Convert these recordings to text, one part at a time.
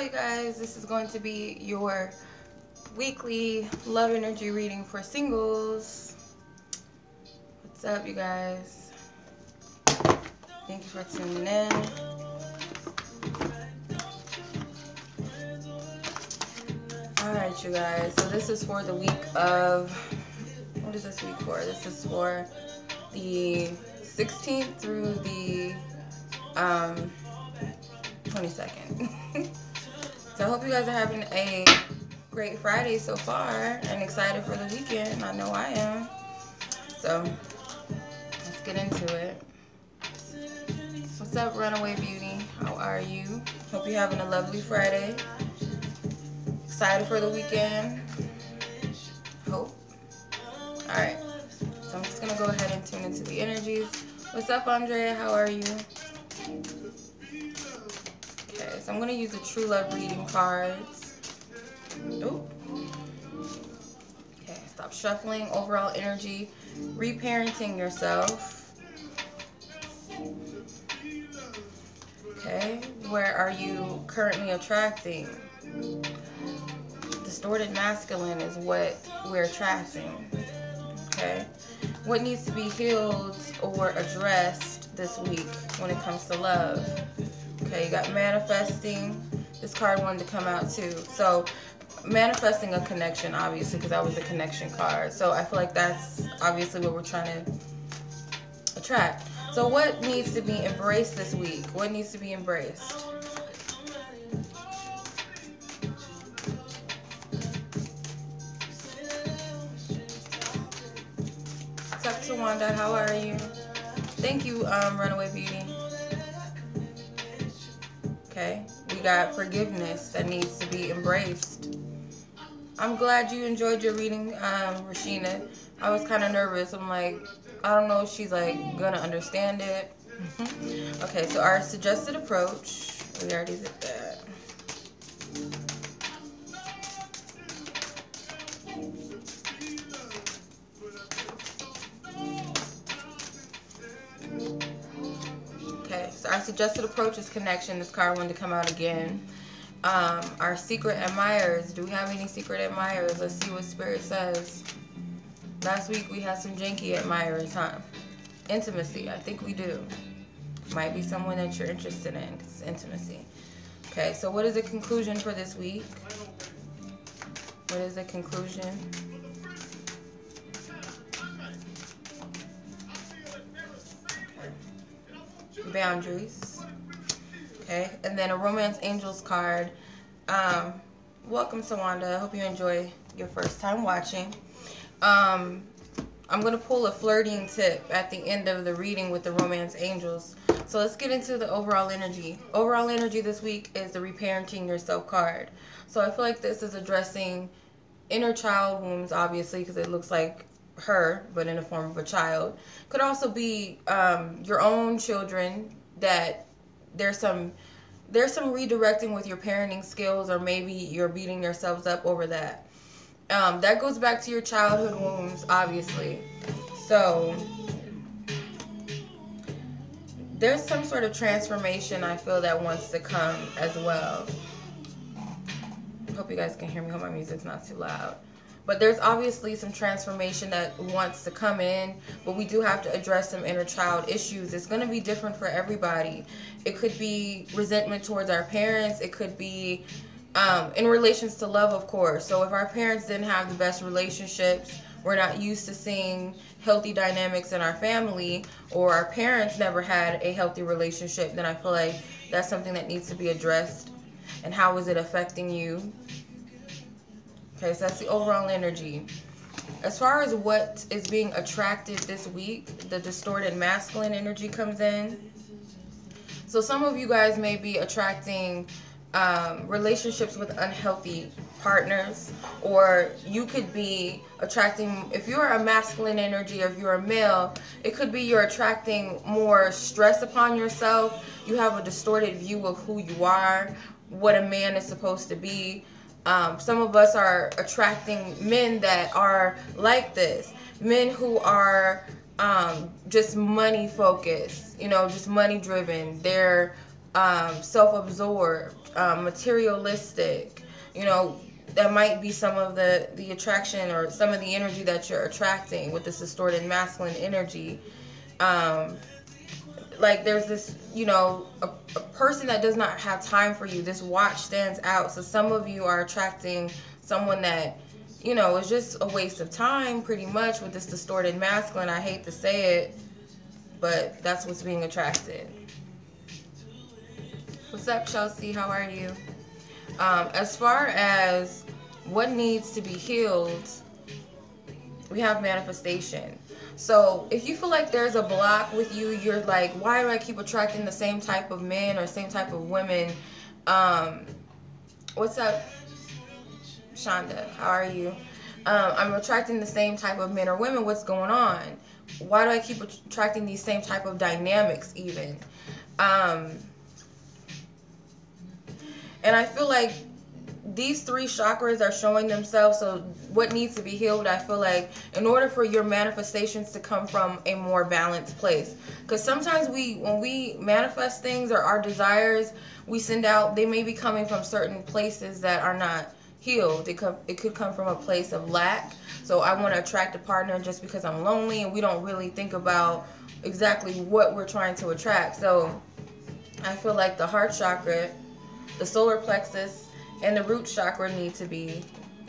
you guys, this is going to be your weekly love energy reading for singles. What's up, you guys? Thank you for tuning in. Alright, you guys, so this is for the week of, what is this week for? This is for the 16th through the 22nd. So I hope you guys are having a great Friday so far and excited for the weekend. I know I am. So let's get into it. What's up, Runaway Beauty? How are you? Hope you're having a lovely Friday. Excited for the weekend. Hope. Alright. So I'm just going to go ahead and tune into the energies. What's up, Andrea? How are you? Okay, so I'm going to use the True Love reading cards. Oh. Okay, stop shuffling. Overall energy. Reparenting yourself. Okay, where are you currently attracting? Distorted masculine is what we're attracting. Okay, what needs to be healed or addressed this week when it comes to love? Okay, you got manifesting. This card wanted to come out too. So manifesting a connection, obviously, because that was a connection card. So I feel like that's obviously what we're trying to attract. So what needs to be embraced this week? What needs to be embraced? What's up, Tawanda? How are you? Thank you, Runaway Beauty. Okay, we got forgiveness that needs to be embraced. I'm glad you enjoyed your reading, Rashina. I was kind of nervous. I'm like, I don't know if she's like gonna understand it. Okay, so our suggested approach, we already did that. Okay, so our suggested approach is connection. This card wanted to come out again. Our secret admirers. Do we have any secret admirers? Let's see what Spirit says. Last week we had some janky admirers, huh? Intimacy. I think we do. Might be someone that you're interested in. It's intimacy. Okay, so what is the conclusion for this week? What is the conclusion? Boundaries. Okay, and then a Romance Angels card. Welcome, Tawanda. I hope you enjoy your first time watching. I'm going to pull a flirting tip at the end of the reading with the Romance Angels. So let's get into the overall energy. Overall energy this week is the Reparenting Yourself card. So I feel like this is addressing inner child wounds, obviously, because it looks like her, but in the form of a child. Could also be your own children, that there's some redirecting with your parenting skills, or maybe you're beating yourselves up over that. That goes back to your childhood wounds, obviously. So there's some sort of transformation I feel that wants to come as well. Hope you guys can hear me. Hope my music's not too loud. But there's obviously some transformation that wants to come in, but we do have to address some inner child issues. It's going to be different for everybody. It could be resentment towards our parents. It could be in relations to love, of course. So if our parents didn't have the best relationships, we're not used to seeing healthy dynamics in our family, or our parents never had a healthy relationship, then I feel like that's something that needs to be addressed. And how is it affecting you? Okay, so that's the overall energy. As far as what is being attracted this week, the distorted masculine energy comes in. So some of you guys may be attracting relationships with unhealthy partners, or you could be attracting, if you're a masculine energy or if you're a male, it could be you're attracting more stress upon yourself. You have a distorted view of who you are, what a man is supposed to be. Some of us are attracting men that are like this, men who are just money focused, you know, just money driven. They're self-absorbed, materialistic. You know, that might be some of the attraction or some of the energy that you're attracting with this distorted masculine energy. Like there's this, you know, a person that does not have time for you. This watch stands out. So some of you are attracting someone that, you know, is just a waste of time pretty much with this distorted masculine. I hate to say it, but that's what's being attracted. What's up, Chelsea? How are you? As far as what needs to be healed, we have manifestation. So if you feel like there's a block with you, you're like, why do I keep attracting the same type of men or same type of women? What's up, Shonda? How are you? I'm attracting the same type of men or women. What's going on? Why do I keep attracting these same type of dynamics even? And I feel like these three chakras are showing themselves. So what needs to be healed, I feel like, in order for your manifestations to come from a more balanced place. Because sometimes when we manifest things or our desires, we send out, they may be coming from certain places that are not healed. It could come from a place of lack. So I want to attract a partner just because I'm lonely, and we don't really think about exactly what we're trying to attract. So I feel like the heart chakra, the solar plexus, and the root chakra need to be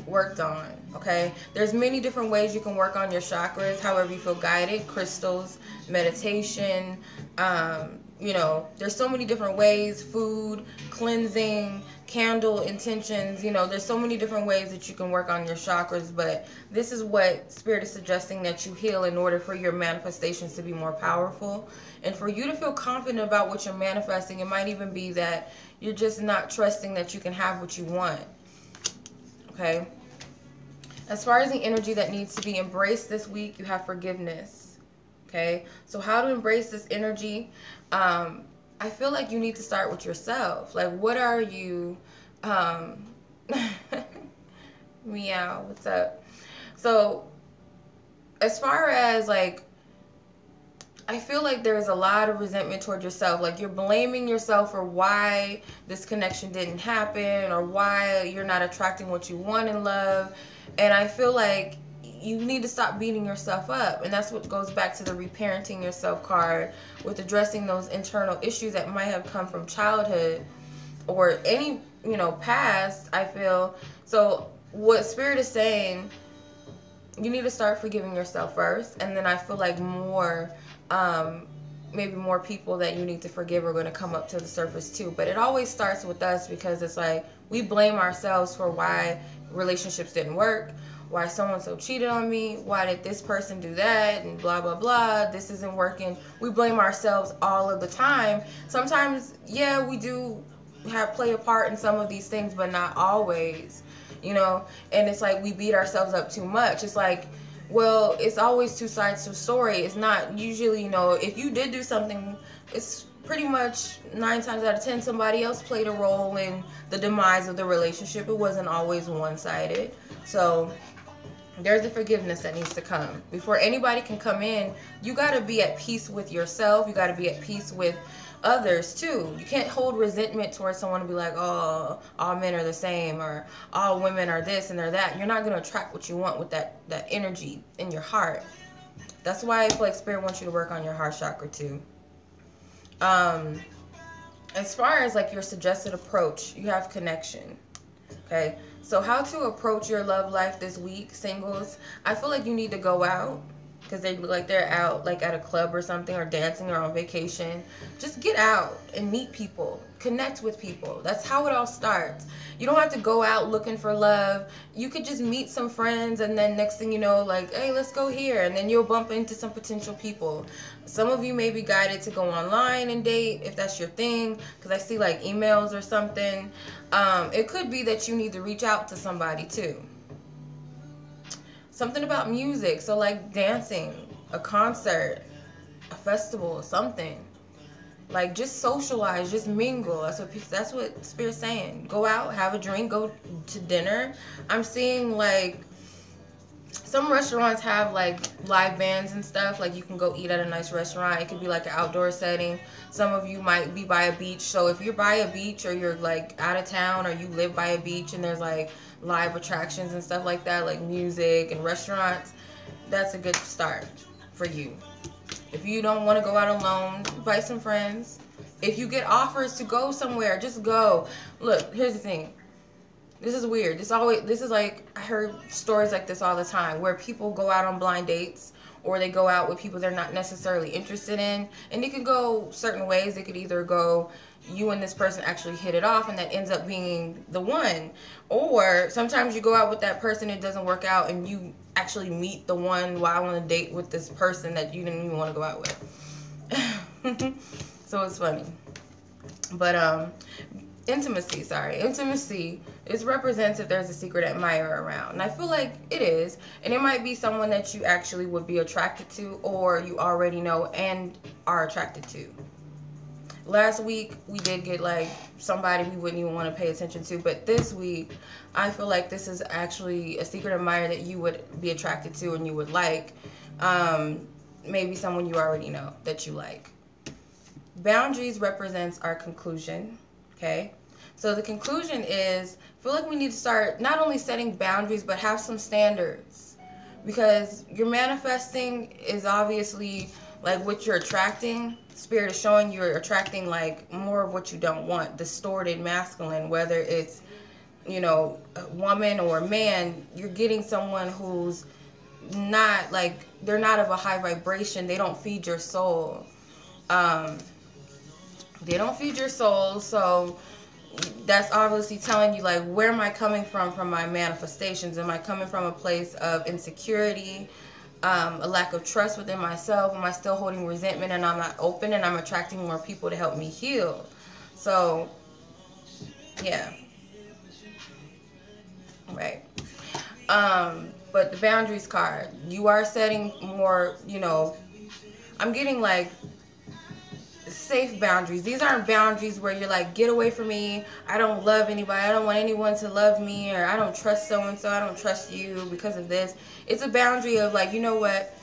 worked on, okay? There's many different ways you can work on your chakras, however you feel guided. Crystals, meditation, you know, there's so many different ways. Food, cleansing, candle intentions, you know, there's so many different ways that you can work on your chakras, but this is what Spirit is suggesting that you heal in order for your manifestations to be more powerful. And for you to feel confident about what you're manifesting, it might even be that you're just not trusting that you can have what you want. Okay? As far as the energy that needs to be embraced this week, you have forgiveness. Okay? So how to embrace this energy? I feel like you need to start with yourself. Like, what are you... Meow, what's up? So, as far as, like, I feel like there's a lot of resentment toward yourself. Like, you're blaming yourself for why this connection didn't happen or why you're not attracting what you want in love. And I feel like you need to stop beating yourself up. And that's what goes back to the reparenting yourself card, with addressing those internal issues that might have come from childhood or any, you know, past, I feel. So what Spirit is saying, you need to start forgiving yourself first. And then I feel like maybe more people that you need to forgive are going to come up to the surface too. But it always starts with us, because it's like we blame ourselves for why relationships didn't work, why so-and-so cheated on me, why did this person do that, and blah, blah, blah, this isn't working. We blame ourselves all of the time. Sometimes, yeah, we do play a part in some of these things, but not always, you know. And it's like we beat ourselves up too much. It's like, well, it's always two sides to a story. It's not usually, you know, if you did do something, it's pretty much 9 times out of 10 somebody else played a role in the demise of the relationship. It wasn't always one-sided. So there's a forgiveness that needs to come. Before anybody can come in, you got to be at peace with yourself. You got to be at peace with others too. You can't hold resentment towards someone and be like, oh, all men are the same, or all women are this and they're that. You're not going to attract what you want with that energy in your heart. That's why I feel like Spirit wants you to work on your heart chakra too. As far as like your suggested approach, you have connection. Okay, so how to approach your love life this week, singles? I feel like you need to go out, because they look like they're out like at a club or something, or dancing, or on vacation. Just get out and meet people, connect with people. That's how it all starts. You don't have to go out looking for love. You could just meet some friends, and then next thing you know, like, hey, let's go here, and then you'll bump into some potential people. Some of you may be guided to go online and date if that's your thing, because I see like emails or something. It could be that you need to reach out to somebody too. Something about music, so like dancing, a concert, a festival, something. Like, just socialize, just mingle. That's what Spirit's saying. Go out, have a drink, go to dinner. I'm seeing like Some restaurants have like live bands and stuff. Like you can go eat at a nice restaurant. It could be like an outdoor setting. Some of you might be by a beach. So if you're by a beach, or you're like out of town, or you live by a beach and there's like live attractions and stuff like that, like music and restaurants, that's a good start for you. If you don't want to go out alone, invite some friends. If you get offers to go somewhere, just go. Look, here's the thing. This is weird. This is like, I heard stories like this all the time, where people go out on blind dates, or they go out with people they're not necessarily interested in, and it could go certain ways. It could either go, you and this person actually hit it off, and that ends up being the one, or sometimes you go out with that person, it doesn't work out, and you actually meet the one while on a date with this person that you didn't even want to go out with. So it's funny. But intimacy is represents if there's a secret admirer around, and I feel like it is, and it might be someone that you actually would be attracted to, or you already know and are attracted to. Last week we did get like somebody we wouldn't even want to pay attention to, but this week I feel like this is actually a secret admirer that you would be attracted to and you would like. Maybe someone you already know that you like. Boundaries represents our conclusion. Okay, so the conclusion is, I feel like we need to start not only setting boundaries, but have some standards, because your manifesting is obviously like what you're attracting. Spirit is showing you're attracting like more of what you don't want, distorted masculine, whether it's, you know, a woman or a man. You're getting someone who's not like, they're not of a high vibration. They don't feed your soul. They don't feed your soul, so that's obviously telling you, like, where am I coming from my manifestations? Am I coming from a place of insecurity, a lack of trust within myself? Am I still holding resentment and I'm not open, and I'm attracting more people to help me heal? So, yeah. Right. But the boundaries card, you are setting more, you know, I'm getting like safe boundaries. These aren't boundaries where you're like, get away from me, I don't love anybody, I don't want anyone to love me, or I don't trust so and so, I don't trust you because of this. It's a boundary of like, you know what,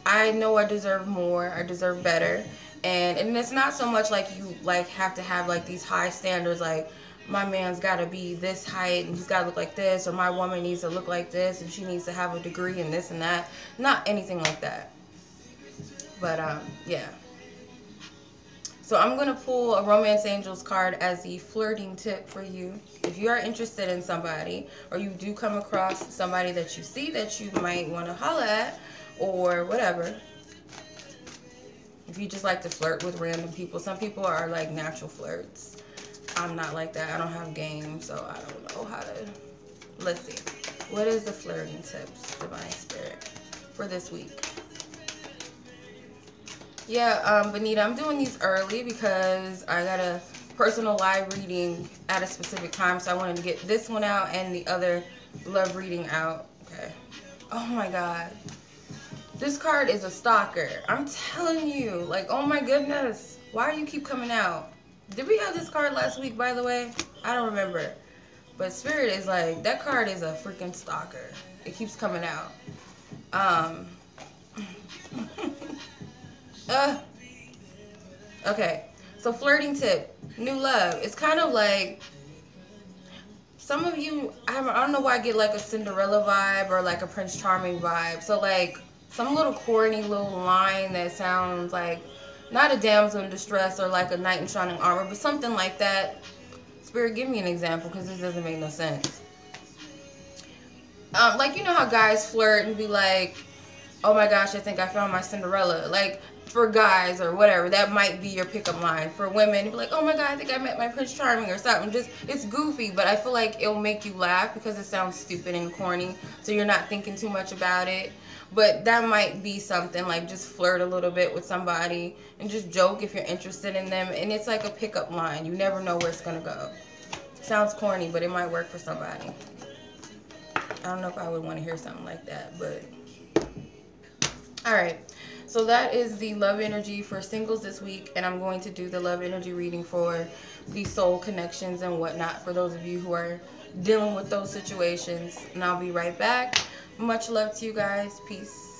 I know I deserve more, I deserve better. And it's not so much like you like have to have like these high standards, like my man's got to be this height and he's got to look like this, or my woman needs to look like this and she needs to have a degree and this and that. Not anything like that. But yeah. So I'm going to pull a Romance Angels card as the flirting tip for you. If you are interested in somebody, or you do come across somebody that you see that you might want to holla at, or whatever. If you just like to flirt with random people. Some people are like natural flirts. I'm not like that. I don't have game, so I don't know how to. Let's see. What is the flirting tips, Divine Spirit, for this week? Yeah, Benita, I'm doing these early because I got a personal live reading at a specific time, so I wanted to get this one out and the other love reading out. Okay. Oh my God. This card is a stalker. I'm telling you, like, oh my goodness. Why do you keep coming out? Did we have this card last week, by the way? I don't remember. But Spirit is like, that card is a freaking stalker. It keeps coming out. Okay, so flirting tip, new love. It's kind of like, some of you, I don't know why I get like a Cinderella vibe or like a Prince Charming vibe. So like some little corny little line that sounds like, not a damsel in distress or like a knight in shining armor, but something like that. Spirit, give me an example, because this doesn't make no sense. Like, you know how guys flirt and be like, oh my gosh, I think I found my Cinderella. Like, for guys or whatever, that might be your pickup line. For women, be like, oh my God, I think I met my Prince Charming or something. Just, it's goofy, but I feel like it'll make you laugh because it sounds stupid and corny, so you're not thinking too much about it. But that might be something, like just flirt a little bit with somebody and just joke if you're interested in them. And it's like a pickup line. You never know where it's going to go. Sounds corny, but it might work for somebody. I don't know if I would want to hear something like that, but... Alright, so that is the love energy for singles this week, and I'm going to do the love energy reading for the soul connections and whatnot for those of you who are dealing with those situations, and I'll be right back. Much love to you guys. Peace.